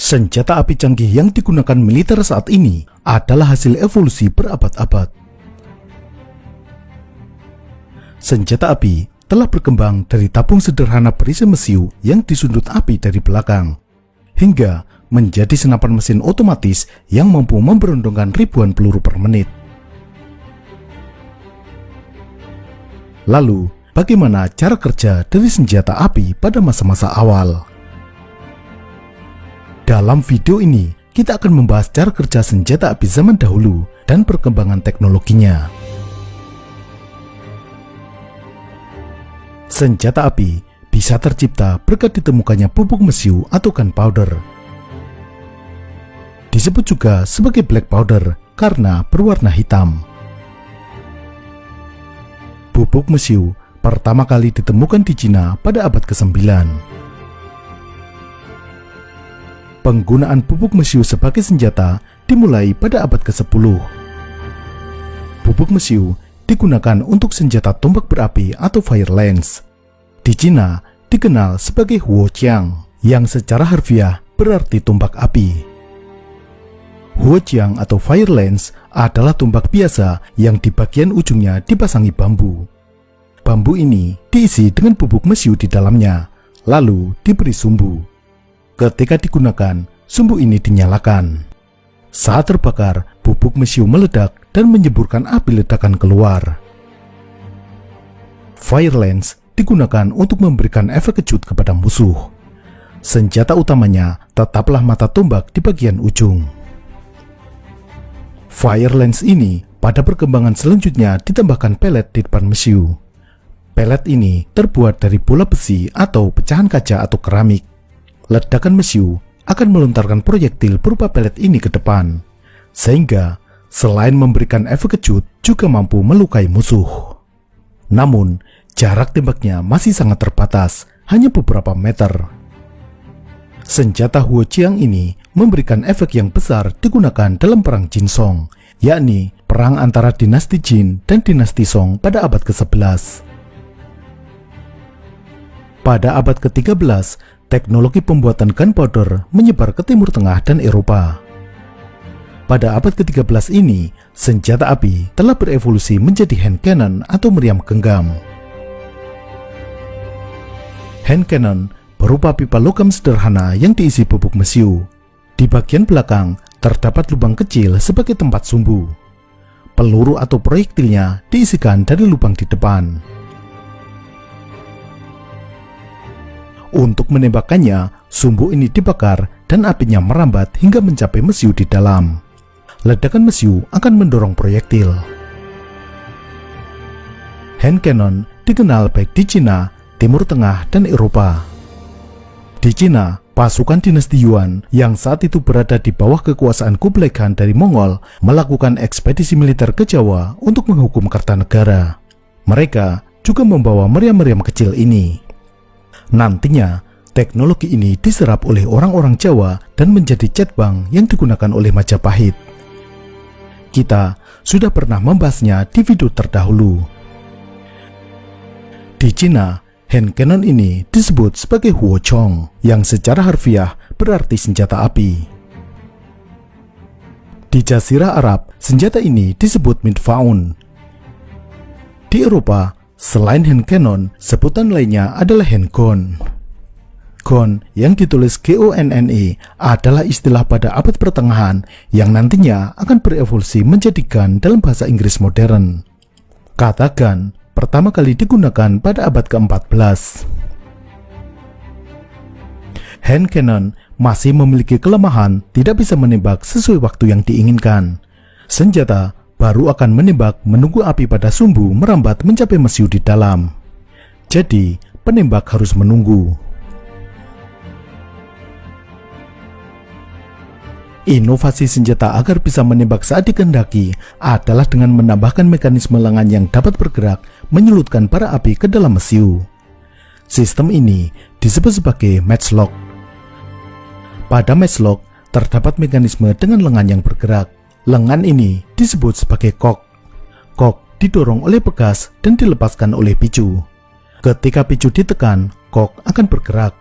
Senjata api canggih yang digunakan militer saat ini adalah hasil evolusi berabad-abad. Senjata api telah berkembang dari tabung sederhana berisi mesiu yang disundut api dari belakang, hingga menjadi senapan mesin otomatis yang mampu memberondongkan ribuan peluru per menit. Lalu, bagaimana cara kerja dari senjata api pada masa-masa awal? Dalam video ini, kita akan membahas cara kerja senjata api zaman dahulu dan perkembangan teknologinya. Senjata api bisa tercipta berkat ditemukannya bubuk mesiu atau gunpowder. Disebut juga sebagai black powder karena berwarna hitam. Bubuk mesiu pertama kali ditemukan di Cina pada abad ke-9. Penggunaan bubuk mesiu sebagai senjata dimulai pada abad ke-10. Bubuk mesiu digunakan untuk senjata tombak berapi atau fire lance. Di Cina dikenal sebagai huoqiang, yang secara harfiah berarti tombak api. Huoqiang atau fire lance adalah tombak biasa yang di bagian ujungnya dipasangi bambu. Bambu ini diisi dengan bubuk mesiu di dalamnya, lalu diberi sumbu. Ketika digunakan, sumbu ini dinyalakan. Saat terbakar, bubuk mesiu meledak dan menyeburkan api ledakan keluar. Fire lance digunakan untuk memberikan efek kejut kepada musuh. Senjata utamanya tetaplah mata tombak di bagian ujung. Fire lance ini pada perkembangan selanjutnya ditambahkan pelet di depan mesiu. Pelet ini terbuat dari bola besi atau pecahan kaca atau keramik. Ledakan mesiu akan melontarkan proyektil berupa pelet ini ke depan, sehingga selain memberikan efek kejut juga mampu melukai musuh. Namun, jarak tembaknya masih sangat terbatas, hanya beberapa meter. Senjata huoqiang ini memberikan efek yang besar digunakan dalam perang Jin Song, yakni perang antara dinasti Jin dan dinasti Song pada abad ke-11. Pada abad ke-13, teknologi pembuatan gunpowder menyebar ke Timur Tengah dan Eropa. Pada abad ke-13 ini, senjata api telah berevolusi menjadi hand cannon atau meriam genggam. Hand cannon berupa pipa logam sederhana yang diisi bubuk mesiu. Di bagian belakang terdapat lubang kecil sebagai tempat sumbu. Peluru atau proyektilnya diisikan dari lubang di depan. Untuk menembakkannya, sumbu ini dibakar dan apinya merambat hingga mencapai mesiu di dalam. Ledakan mesiu akan mendorong proyektil. Hand cannon dikenal baik di Cina, Timur Tengah, dan Eropa. Di Cina, pasukan dinasti Yuan yang saat itu berada di bawah kekuasaan Kublai Khan dari Mongol melakukan ekspedisi militer ke Jawa untuk menghukum Kartanegara. Mereka juga membawa meriam-meriam kecil ini. Nantinya, teknologi ini diserap oleh orang-orang Jawa dan menjadi cetbang yang digunakan oleh Majapahit. Kita sudah pernah membahasnya di video terdahulu. Di Cina, hand cannon ini disebut sebagai huoqiang, yang secara harfiah berarti senjata api. Di Jazirah Arab, senjata ini disebut midfaun. Di Eropa, selain hand cannon, sebutan lainnya adalah handgun. Gun yang ditulis G-O-N-N-E adalah istilah pada abad pertengahan yang nantinya akan berevolusi menjadi gun dalam bahasa Inggris modern. Kata gun pertama kali digunakan pada abad ke-14. Hand cannon masih memiliki kelemahan tidak bisa menembak sesuai waktu yang diinginkan. Senjata baru akan menembak menunggu api pada sumbu merambat mencapai mesiu di dalam. Jadi, penembak harus menunggu. Inovasi senjata agar bisa menembak saat dikehendaki adalah dengan menambahkan mekanisme lengan yang dapat bergerak menyulutkan bara api ke dalam mesiu. Sistem ini disebut sebagai matchlock. Pada matchlock terdapat mekanisme dengan lengan yang bergerak. Lengan ini disebut sebagai kok. Kok didorong oleh pegas dan dilepaskan oleh picu. Ketika picu ditekan, kok akan bergerak.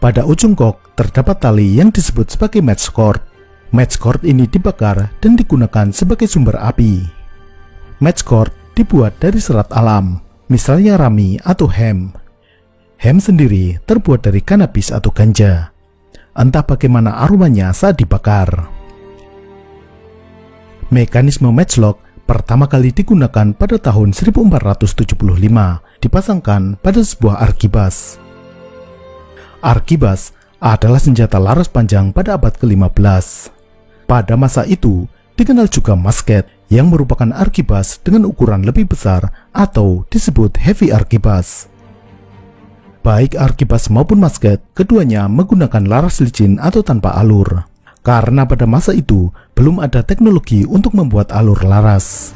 Pada ujung kok terdapat tali yang disebut sebagai match cord. Match cord ini dibakar dan digunakan sebagai sumber api. Match cord dibuat dari serat alam, misalnya rami atau hemp. Hemp sendiri terbuat dari kanabis atau ganja. Entah bagaimana aromanya saat dibakar. Mekanisme matchlock pertama kali digunakan pada tahun 1475, dipasangkan pada sebuah arkibas. Arkibas adalah senjata laras panjang pada abad ke-15. Pada masa itu, dikenal juga musket yang merupakan arkibas dengan ukuran lebih besar atau disebut heavy arkibas. Baik arkibas maupun musket, keduanya menggunakan laras licin atau tanpa alur. Karena pada masa itu, belum ada teknologi untuk membuat alur laras.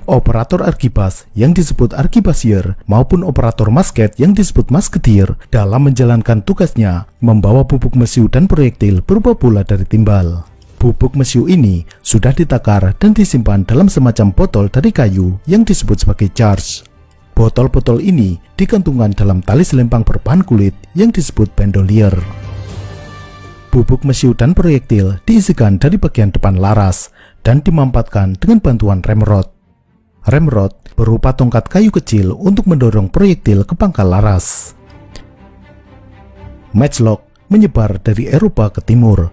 Operator arkibas yang disebut arkibasier maupun operator musket yang disebut musketeer dalam menjalankan tugasnya membawa bubuk mesiu dan proyektil berupa bola dari timbal. Bubuk mesiu ini sudah ditakar dan disimpan dalam semacam botol dari kayu yang disebut sebagai charge. Botol-botol ini digantungkan dalam tali selempang berbahan kulit yang disebut bandolier. Bubuk mesiu dan proyektil diisikan dari bagian depan laras dan dimampatkan dengan bantuan remrod. Remrod berupa tongkat kayu kecil untuk mendorong proyektil ke pangkal laras. Matchlock menyebar dari Eropa ke timur.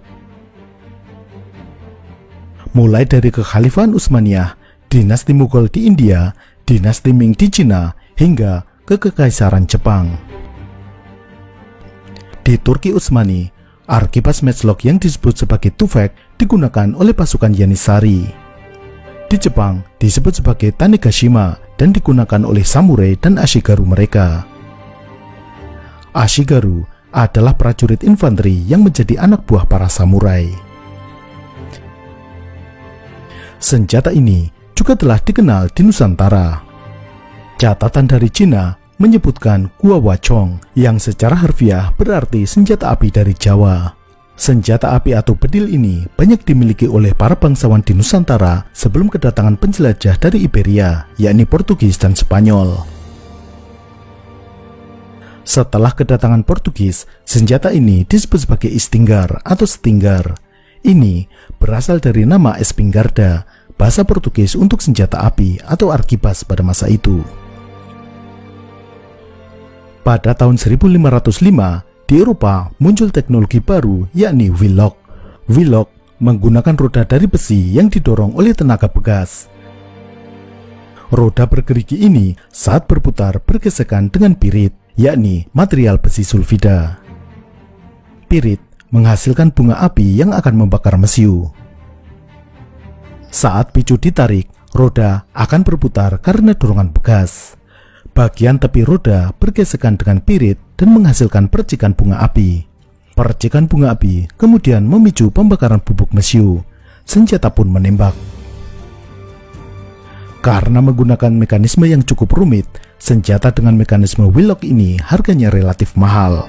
Mulai dari Kekhalifahan Utsmaniyah, dinasti Mughal di India, dinasti Ming di Cina, hingga ke Kekaisaran Jepang. Di Turki Utsmani, arkibas matchlock yang disebut sebagai tufek digunakan oleh pasukan Janissary. Di Jepang disebut sebagai Tanegashima dan digunakan oleh samurai dan ashigaru mereka. Ashigaru adalah prajurit infanteri yang menjadi anak buah para samurai. Senjata ini juga telah dikenal di Nusantara. Catatan dari Cina menyebutkan Gua Wachong yang secara harfiah berarti senjata api dari Jawa. Senjata api atau bedil ini banyak dimiliki oleh para bangsawan di Nusantara sebelum kedatangan penjelajah dari Iberia, yakni Portugis dan Spanyol. Setelah kedatangan Portugis, senjata ini disebut sebagai istinggar atau setinggar. Ini berasal dari nama espingarda, bahasa Portugis untuk senjata api atau arkibas pada masa itu. Pada tahun 1505, di Eropa muncul teknologi baru yakni wheel lock. Wheel lock menggunakan roda dari besi yang didorong oleh tenaga pegas. Roda bergerigi ini saat berputar bergesekan dengan pirit, yakni material besi sulfida. Pirit menghasilkan bunga api yang akan membakar mesiu. Saat picu ditarik, roda akan berputar karena dorongan pegas. Bagian tepi roda bergesekan dengan pirit dan menghasilkan percikan bunga api. Percikan bunga api kemudian memicu pembakaran bubuk mesiu. Senjata pun menembak. Karena menggunakan mekanisme yang cukup rumit, senjata dengan mekanisme wheel lock ini harganya relatif mahal.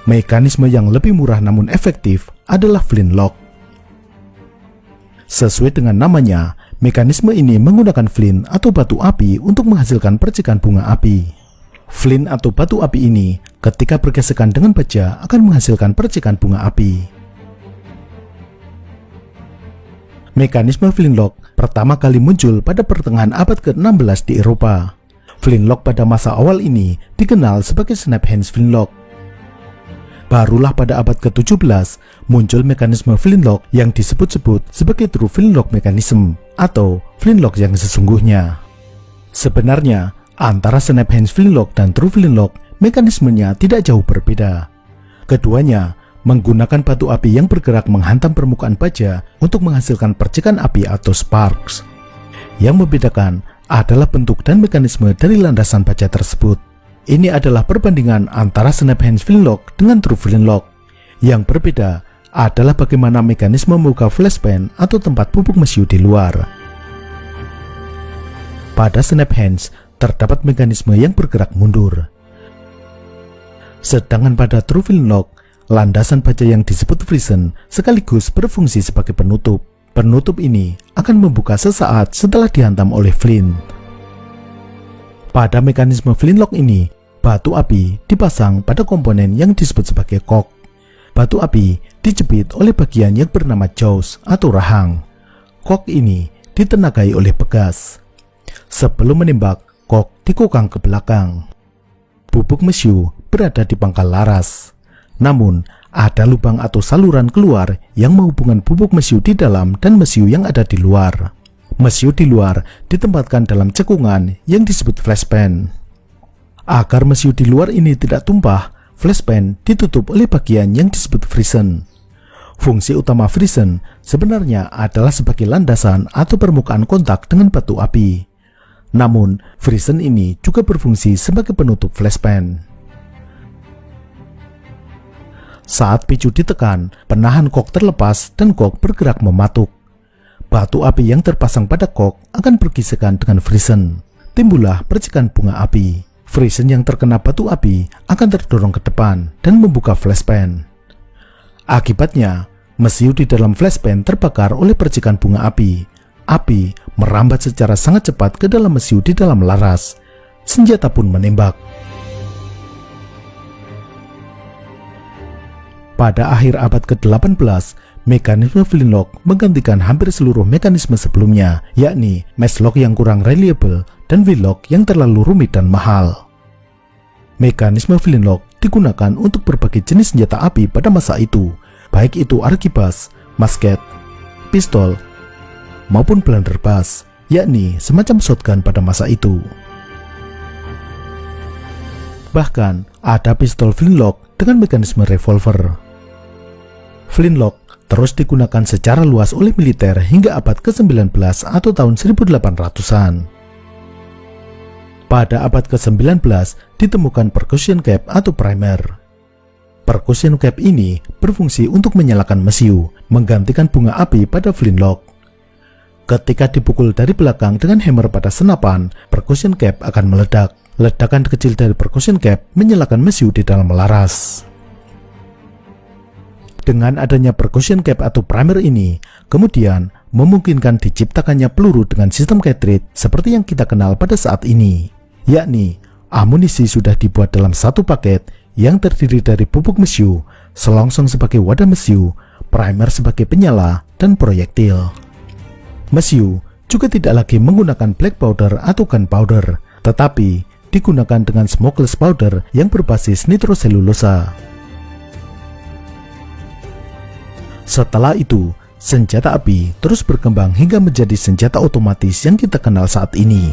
Mekanisme yang lebih murah namun efektif adalah flintlock. Sesuai dengan namanya, mekanisme ini menggunakan flint atau batu api untuk menghasilkan percikan bunga api. Flint atau batu api ini ketika bergesekan dengan baja akan menghasilkan percikan bunga api. Mekanisme flintlock pertama kali muncul pada pertengahan abad ke-16 di Eropa. Flintlock pada masa awal ini dikenal sebagai snap hands flintlock. Barulah pada abad ke-17 muncul mekanisme flintlock yang disebut-sebut sebagai true flintlock mechanism atau flintlock yang sesungguhnya. Sebenarnya, antara snap hands flintlock dan true flintlock mekanismenya tidak jauh berbeda. Keduanya menggunakan batu api yang bergerak menghantam permukaan baja untuk menghasilkan percikan api atau sparks. Yang membedakan adalah bentuk dan mekanisme dari landasan baja tersebut. Ini adalah perbandingan antara snap hands flintlock dengan true flintlock. Yang berbeda adalah bagaimana mekanisme membuka flashband atau tempat bubuk mesiu di luar. Pada snap hands terdapat mekanisme yang bergerak mundur. Sedangkan pada true flintlock, landasan baja yang disebut frisson sekaligus berfungsi sebagai penutup. Penutup ini akan membuka sesaat setelah dihantam oleh flint. Pada mekanisme flintlock ini, batu api dipasang pada komponen yang disebut sebagai kok. Batu api dijepit oleh bagian yang bernama jaws atau rahang. Kok ini ditenagai oleh pegas. Sebelum menembak, kok dikokang ke belakang. Bubuk mesiu berada di pangkal laras. Namun, ada lubang atau saluran keluar yang menghubungkan bubuk mesiu di dalam dan mesiu yang ada di luar. Mesiu di luar ditempatkan dalam cekungan yang disebut flashpan. Agar mesiu di luar ini tidak tumpah, flashpan ditutup oleh bagian yang disebut frisson. Fungsi utama frisson sebenarnya adalah sebagai landasan atau permukaan kontak dengan batu api. Namun, frisson ini juga berfungsi sebagai penutup flashpan. Saat picu ditekan, penahan kok terlepas dan kok bergerak mematuk. Batu api yang terpasang pada kok akan bergesekan dengan frisson. Timbullah percikan bunga api. Frisson yang terkena batu api akan terdorong ke depan dan membuka flashpan. Akibatnya, mesiu di dalam flashpan terbakar oleh percikan bunga api. Api merambat secara sangat cepat ke dalam mesiu di dalam laras. Senjata pun menembak. Pada akhir abad ke-18, mekanisme flintlock menggantikan hampir seluruh mekanisme sebelumnya, yakni matchlock yang kurang reliable dan wheellock yang terlalu rumit dan mahal. Mekanisme flintlock digunakan untuk berbagai jenis senjata api pada masa itu, baik itu arquebus, musket, pistol, maupun blunderbuss, yakni semacam shotgun pada masa itu. Bahkan, ada pistol flintlock dengan mekanisme revolver. Flintlock terus digunakan secara luas oleh militer hingga abad ke-19 atau tahun 1800-an. Pada abad ke-19 ditemukan percussion cap atau primer. Percussion cap ini berfungsi untuk menyalakan mesiu, menggantikan bunga api pada flintlock. Ketika dipukul dari belakang dengan hammer pada senapan, percussion cap akan meledak. Ledakan kecil dari percussion cap menyalakan mesiu di dalam laras. Dengan adanya percussion cap atau primer ini, kemudian memungkinkan diciptakannya peluru dengan sistem cartridge seperti yang kita kenal pada saat ini, yakni amunisi sudah dibuat dalam satu paket yang terdiri dari bubuk mesiu, selongsong sebagai wadah mesiu, primer sebagai penyala, dan proyektil. Mesiu juga tidak lagi menggunakan black powder atau gunpowder, tetapi digunakan dengan smokeless powder yang berbasis nitroselulosa. Setelah itu, senjata api terus berkembang hingga menjadi senjata otomatis yang kita kenal saat ini.